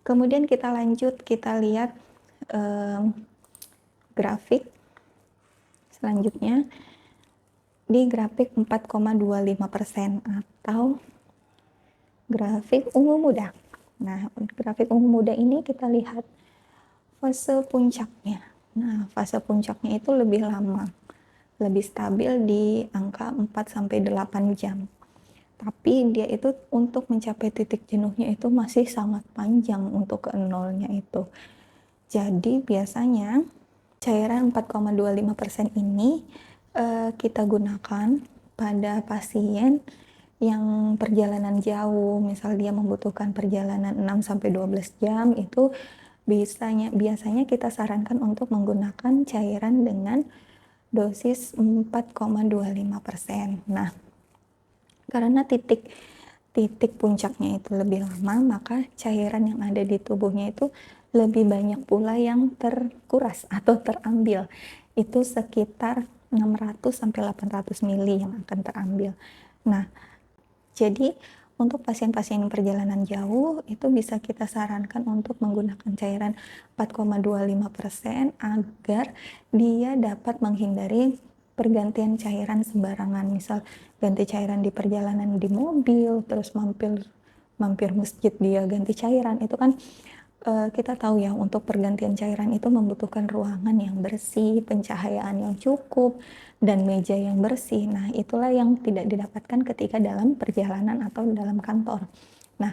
Kemudian kita lanjut, kita lihat grafik selanjutnya. Di grafik 4,25% atau grafik ungu muda. Nah, grafik ungu muda ini kita lihat fase puncaknya. Nah, fase puncaknya itu lebih lama, lebih stabil di angka 4-8 jam. Tapi dia itu untuk mencapai titik jenuhnya itu masih sangat panjang untuk ke nolnya itu. Jadi biasanya cairan 4,25% ini kita gunakan pada pasien yang perjalanan jauh, misal dia membutuhkan perjalanan 6-12 jam, itu biasanya kita sarankan untuk menggunakan cairan dengan dosis 4,25%. Nah, karena titik puncaknya itu lebih lama, maka cairan yang ada di tubuhnya itu lebih banyak pula yang terkuras atau terambil. Itu sekitar 600-800 mili yang akan terambil. Nah, jadi untuk pasien-pasien yang perjalanan jauh itu bisa kita sarankan untuk menggunakan cairan 4,25% agar dia dapat menghindari pergantian cairan sembarangan. Misal ganti cairan di perjalanan di mobil, terus mampir masjid dia ganti cairan, itu kan kita tahu ya, untuk pergantian cairan itu membutuhkan ruangan yang bersih, pencahayaan yang cukup, dan meja yang bersih. Nah, itulah yang tidak didapatkan ketika dalam perjalanan atau dalam kantor. Nah,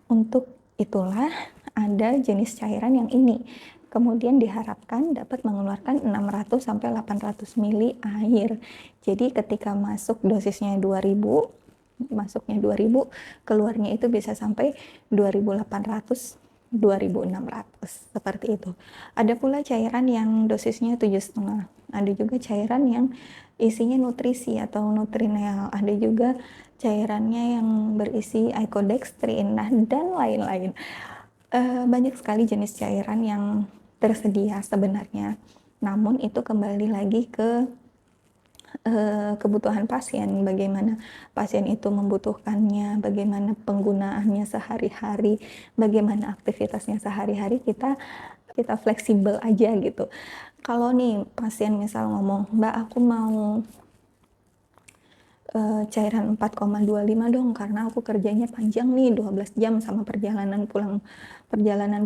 untuk itulah ada jenis cairan yang ini. Kemudian diharapkan dapat mengeluarkan 600-800 mili air. Jadi ketika masuk dosisnya 2000, masuknya 2000, keluarnya itu bisa sampai 2800, 2600, seperti itu. Ada pula cairan yang dosisnya 7,5. Ada juga cairan yang isinya nutrisi atau nutrineal. Ada juga cairannya yang berisi iodextrin, nah, dan lain-lain. Banyak sekali jenis cairan yang tersedia sebenarnya. Namun itu kembali lagi ke kebutuhan pasien, bagaimana pasien itu membutuhkannya, bagaimana penggunaannya sehari-hari, bagaimana aktivitasnya sehari-hari, kita fleksibel aja gitu. Kalau nih pasien misal ngomong, "Mbak, aku mau cairan 4,25 dong, karena aku kerjanya panjang nih, 12 jam sama perjalanan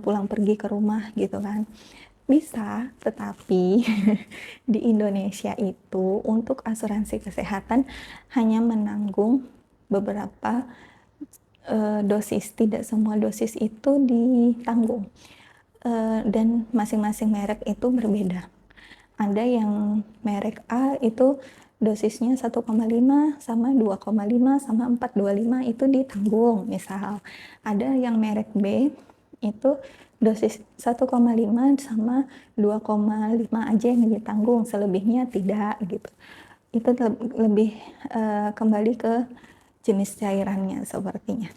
pulang pergi ke rumah," gitu kan. Bisa, tetapi di Indonesia itu untuk asuransi kesehatan hanya menanggung beberapa dosis, tidak semua dosis itu ditanggung. Dan masing-masing merek itu berbeda. Ada yang merek A itu dosisnya 1,5 sama 2,5 sama 4,25 itu ditanggung misal. Ada yang merek B itu dosis 1,5 sama 2,5 aja yang ditanggung, selebihnya tidak gitu. Itu lebih kembali ke jenis cairannya sepertinya.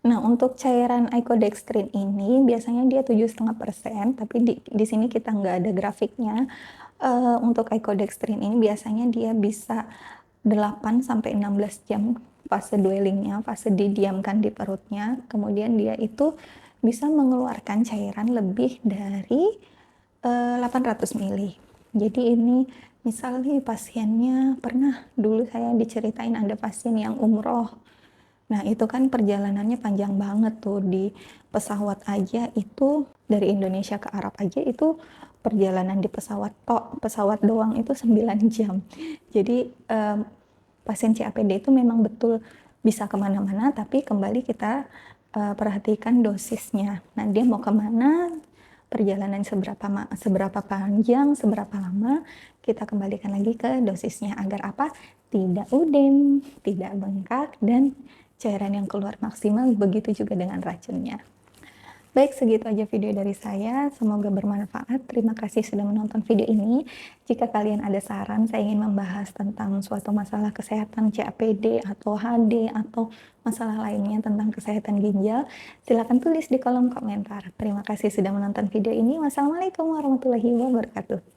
Nah, untuk cairan iodextrin ini biasanya dia 7,5%, tapi di sini kita nggak ada grafiknya. Untuk iodextrin ini biasanya dia bisa 8-16 jam fase dwellingnya, fase didiamkan di perutnya. Kemudian dia itu bisa mengeluarkan cairan lebih dari 800 mili. Jadi ini misal nih pasiennya, pernah dulu saya diceritain ada pasien yang umroh. Nah, itu kan perjalanannya panjang banget tuh, di pesawat aja itu dari Indonesia ke Arab aja itu perjalanan di pesawat doang itu 9 jam. Jadi pasien CAPD itu memang betul bisa kemana-mana, tapi kembali kita perhatikan dosisnya. Nah, dia mau kemana, perjalanan seberapa panjang, seberapa lama, kita kembalikan lagi ke dosisnya agar apa? Tidak udem, tidak bengkak, dan cairan yang keluar maksimal. Begitu juga dengan racunnya. Baik, segitu aja video dari saya. Semoga bermanfaat. Terima kasih sudah menonton video ini. Jika kalian ada saran, saya ingin membahas tentang suatu masalah kesehatan CAPD atau HD atau masalah lainnya tentang kesehatan ginjal, silakan tulis di kolom komentar. Terima kasih sudah menonton video ini. Wassalamualaikum warahmatullahi wabarakatuh.